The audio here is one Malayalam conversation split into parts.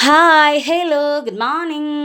Hi hello good morning.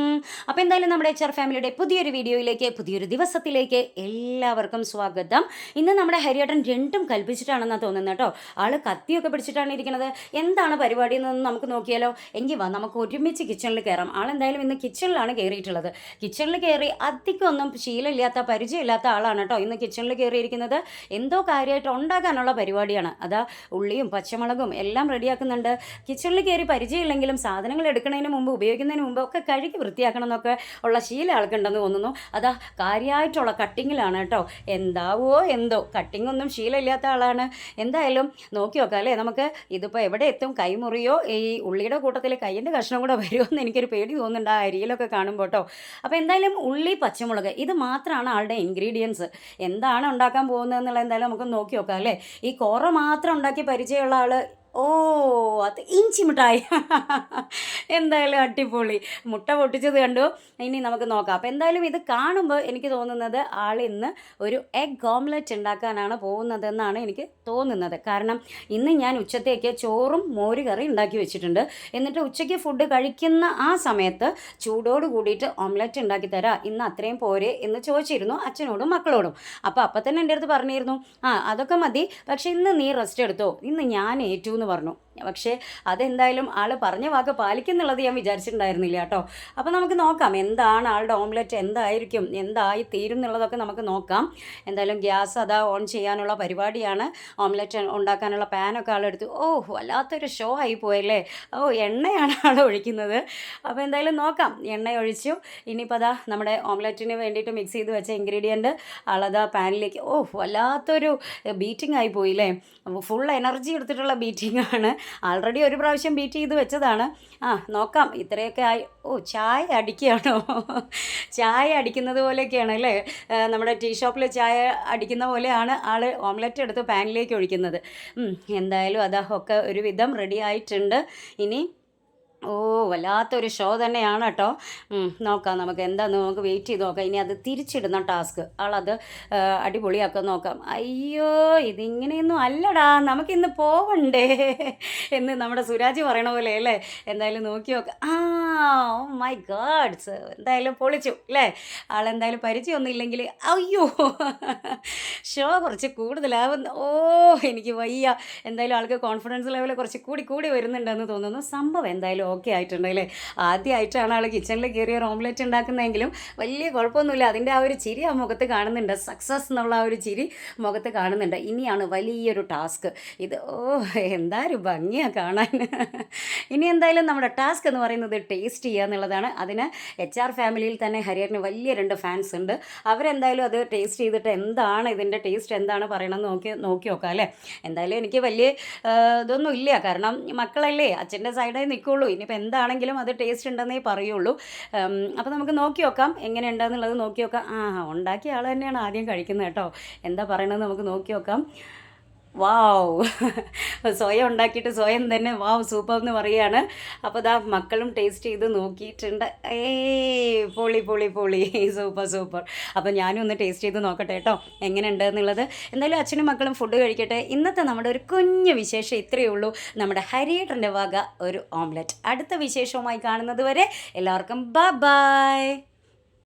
അപ്പോൾ എന്തായാലും നമ്മുടെ HR ഫാമിലിയുടെ പുതിയൊരു വീഡിയോയിലേക്ക് പുതിയൊരു ദിവസത്തിലേക്ക് എല്ലാവർക്കും സ്വാഗതം. ഇന്ന് നമ്മുടെ ഹരിയേട്ടൻ രണ്ടും കൽപ്പിച്ചിട്ടാണെന്നാണ് തോന്നുന്നത് കേട്ടോ. ആൾ കത്തിയൊക്കെ പിടിച്ചിട്ടാണ് ഇരിക്കുന്നത്. എന്താണ് പരിപാടി എന്നൊന്ന് നമുക്ക് നോക്കിയാലോ. എങ്കിൽ വാ നമുക്ക് ഒരുമിച്ച് കിച്ചണിൽ കയറാം. ആളെന്തായാലും ഇന്ന് കിച്ചണിലാണ് കയറിയിട്ടുള്ളത്. കിച്ചണിൽ കയറി അധികമൊന്നും ശീലമില്ലാത്ത പരിചയമില്ലാത്ത ആളാണ് കേട്ടോ ഇന്ന് കിച്ചണിൽ കയറിയിരിക്കുന്നത്. എന്തോ കാര്യമായിട്ട് ഉണ്ടാക്കാനുള്ള പരിപാടിയാണ്. അതാ ഉള്ളിയും പച്ചമുളകും എല്ലാം റെഡിയാക്കുന്നുണ്ട്. കിച്ചണിൽ കയറി പരിചയമില്ലെങ്കിലും സാധനങ്ങൾ എടുക്കുന്നതിന് മുമ്പ് ഉപയോഗിക്കുന്നതിന് മുമ്പ് ഒക്കെ കഴുകി വൃത്തിയാക്കണം എന്നൊക്കെ ഉള്ള ശീലം ആൾക്കുണ്ടെന്ന് തോന്നുന്നു. അതാ കാര്യമായിട്ടുള്ള കട്ടിങ്ങിലാണ് കേട്ടോ. എന്താവോ എന്തോ കട്ടിങ് ഒന്നും ശീലമില്ലാത്ത ആളാണ്. എന്തായാലും നോക്കി നോക്കാം അല്ലേ നമുക്ക്. ഇതിപ്പോൾ എവിടെ എത്തും, കൈമുറിയോ ഈ ഉള്ളിയുടെ കൂട്ടത്തിൽ കയ്യിൻ്റെ കഷ്ണം കൂടെ വരുമോ എന്ന് എനിക്കൊരു പേടി തോന്നുന്നുണ്ട് ആ അരിയിലൊക്കെ കാണുമ്പോൾ കേട്ടോ. അപ്പോൾ എന്തായാലും ഉള്ളി പച്ചമുളക് ഇത് മാത്രമാണ് ആളുടെ ഇൻഗ്രീഡിയൻസ്. എന്താണ് ഉണ്ടാക്കാൻ പോകുന്നതെന്നുള്ള എന്തായാലും നമുക്ക് നോക്കി നോക്കാം അല്ലേ. ഈ കോറ മാത്രം ഉണ്ടാക്കി പരിചയമുള്ള ആൾ, ഓ അത് ഇഞ്ചി മിഠായി എന്തായാലും അടിപൊളി. മുട്ട പൊട്ടിച്ചത് കണ്ടു. ഇനി നമുക്ക് നോക്കാം. അപ്പോൾ എന്തായാലും ഇത് കാണുമ്പോൾ എനിക്ക് തോന്നുന്നത് ആൾ ഇന്ന് ഒരു എഗ് ഓംലെറ്റ് ഉണ്ടാക്കാനാണ് പോകുന്നതെന്നാണ് എനിക്ക് തോന്നുന്നത്. കാരണം ഇന്ന് ഞാൻ ഉച്ചത്തേക്ക് ചോറും മോരുകറി ഉണ്ടാക്കി വെച്ചിട്ടുണ്ട്. എന്നിട്ട് ഉച്ചയ്ക്ക് ഫുഡ് കഴിക്കുന്ന ആ സമയത്ത് ചൂടോട് കൂടിയിട്ട് ഓംലെറ്റ് ഉണ്ടാക്കി തരാം, ഇന്ന് അത്രയും പോരെ എന്ന് ചോദിച്ചിരുന്നു അച്ഛനോടും മക്കളോടും. അപ്പോൾ തന്നെ എൻ്റെ അടുത്ത് പറഞ്ഞിരുന്നു, അതൊക്കെ മതി, പക്ഷേ ഇന്ന് നീ റെസ്റ്റ് എടുത്തോ, ഇന്ന് ഞാൻ ഏറ്റു എന്ന് പറഞ്ഞു. പക്ഷേ അതെന്തായാലും ആൾ പറഞ്ഞ വാക്ക് പാലിക്കുന്നുള്ളത് ഞാൻ വിചാരിച്ചിട്ടുണ്ടായിരുന്നില്ല കേട്ടോ. അപ്പോൾ നമുക്ക് നോക്കാം എന്താണ് ആളുടെ ഓംലെറ്റ്, എന്തായിരിക്കും, എന്തായി തീരും എന്നുള്ളതൊക്കെ നമുക്ക് നോക്കാം. എന്തായാലും ഗ്യാസ് അതാ ഓൺ ചെയ്യാനുള്ള പരിപാടിയാണ്. ഓംലെറ്റ് ഉണ്ടാക്കാനുള്ള പാനൊക്കെ ആളെടുത്ത്, വല്ലാത്തൊരു ഷോ ആയി പോയല്ലേ. എണ്ണയാണ് ആൾ ഒഴിക്കുന്നത്. അപ്പോൾ എന്തായാലും നോക്കാം. എണ്ണ ഒഴിച്ചു. ഇനിയിപ്പോൾ അതാ നമ്മുടെ ഓംലെറ്റിന് വേണ്ടിയിട്ട് മിക്സ് ചെയ്ത് വെച്ച ഇൻഗ്രീഡിയൻറ്റ് ആളതാ പാനിലേക്ക്, വല്ലാത്തൊരു ബീറ്റിംഗ് ആയി പോയില്ലേ. ഫുൾ എനർജി എടുത്തിട്ടുള്ള ബീറ്റിംഗ് ആണ്. ആൾറെഡി ഒരു പ്രാവശ്യം ബീറ്റ് ചെയ്ത് വെച്ചതാണ്. നോക്കാം ഇത്രയൊക്കെ ആയി. ചായ അടിക്കുകയാണോ? ചായ അടിക്കുന്നത് പോലെയൊക്കെയാണ് അല്ലേ. നമ്മുടെ ടീ ഷോപ്പിൽ ചായ അടിക്കുന്ന പോലെയാണ് ആൾ ഓംലെറ്റ് എടുത്ത് പാനിലേക്ക് ഒഴിക്കുന്നത്. എന്തായാലും അതാ ഒക്കെ ഒരുവിധം റെഡി ആയിട്ടുണ്ട്. ഇനി വല്ലാത്തൊരു ഷോ തന്നെയാണ് കേട്ടോ. നോക്കാം നമുക്ക് എന്താണെന്ന് നമുക്ക് വെയിറ്റ് ചെയ്ത് നോക്കാം. ഇനി അത് തിരിച്ചിടുന്ന ടാസ്ക് ആളത് അടിപൊളിയാക്കാൻ നോക്കാം. അയ്യോ ഇതിങ്ങനെയൊന്നും അല്ലടാ, നമുക്കിന്ന് പോവണ്ടേ എന്ന് നമ്മുടെ സുരാജ് പറയണ പോലെ അല്ലേ. എന്തായാലും നോക്കി നോക്കാം. മൈ ഗാഡ്സ്, എന്തായാലും പൊളിച്ചു അല്ലേ. ആളെന്തായാലും പരിചയമൊന്നും ഇല്ലെങ്കിൽ അയ്യോ ഷോ കുറച്ച് കൂടുതലാവുന്നു. എനിക്ക് വയ്യ. എന്തായാലും ആൾക്ക് കോൺഫിഡൻസ് ലെവൽ കുറച്ച് കൂടി വരുന്നുണ്ടെന്ന് തോന്നുന്നു. സംഭവം എന്തായാലും ഓക്കെ ആയിട്ടുണ്ട് അല്ലേ. ആദ്യമായിട്ടാണ് ആൾ കിച്ചണിൽ കയറിയ ഓംലെറ്റ് ഉണ്ടാക്കുന്നതെങ്കിലും വലിയ കുഴപ്പമൊന്നുമില്ല. അതിൻ്റെ ആ ഒരു ചിരി ആ മുഖത്ത് കാണുന്നുണ്ട്. സക്സസ് എന്നുള്ള ആ ഒരു ചിരി മുഖത്ത് കാണുന്നുണ്ട്. ഇനിയാണ് വലിയൊരു ടാസ്ക് ഇത്. എന്താ ഒരു ഭംഗിയാണ് കാണാൻ. ഇനി എന്തായാലും നമ്മുടെ ടാസ്ക് എന്ന് പറയുന്നത് ടേസ്റ്റ് ചെയ്യുക എന്നുള്ളതാണ്. അതിന് HR ഫാമിലിയിൽ തന്നെ ഹരിയേട്ടന് വലിയ 2 ഫാൻസ് ഉണ്ട്. അവരെന്തായാലും അത് ടേസ്റ്റ് ചെയ്തിട്ട് എന്താണ് ഇതിൻ്റെ ടേസ്റ്റ് എന്താണ് പറയണമെന്ന് നോക്കി നോക്കാം അല്ലേ. എന്തായാലും എനിക്ക് വലിയ ഇതൊന്നും ഇല്ല, കാരണം മക്കളല്ലേ അച്ഛൻ്റെ സൈഡായി നിൽക്കുള്ളൂ. ഇനിയിപ്പോൾ എന്താണെങ്കിലും അത് ടേസ്റ്റ് ഉണ്ടെന്നേ പറയുള്ളൂ. അപ്പോൾ നമുക്ക് നോക്കി നോക്കാം എങ്ങനെയുണ്ടെന്നുള്ളത് നോക്കി നോക്കാം. ഉണ്ടാക്കിയ ആൾ തന്നെയാണ് ആദ്യം കഴിക്കുന്നത് കേട്ടോ. എന്താ പറയണമെന്ന് നമുക്ക് നോക്കി നോക്കാം. വാവ് സ്വയം ഉണ്ടാക്കിയിട്ട് സ്വയം തന്നെ വാവ് സൂപ്പർ എന്ന് പറയുകയാണ്. അപ്പോൾ ദാ മക്കളും ടേസ്റ്റ് ചെയ്ത് നോക്കിയിട്ടുണ്ട്. പൊളി സൂപ്പർ. അപ്പോൾ ഞാനും ഒന്ന് ടേസ്റ്റ് ചെയ്ത് നോക്കട്ടെ കേട്ടോ എങ്ങനെയുണ്ട് എന്നുള്ളത്. എന്തായാലും അച്ഛനും മക്കളും ഫുഡ് കഴിക്കട്ടെ. ഇന്നത്തെ നമ്മുടെ ഒരു കുഞ്ഞു വിശേഷം ഇത്രയേ ഉള്ളൂ. നമ്മുടെ ഹരിയേട്ടൻ്റെ വക ഒരു ഓംലെറ്റ്. അടുത്ത വിശേഷവുമായി കാണുന്നത് വരെ എല്ലാവർക്കും ബൈ.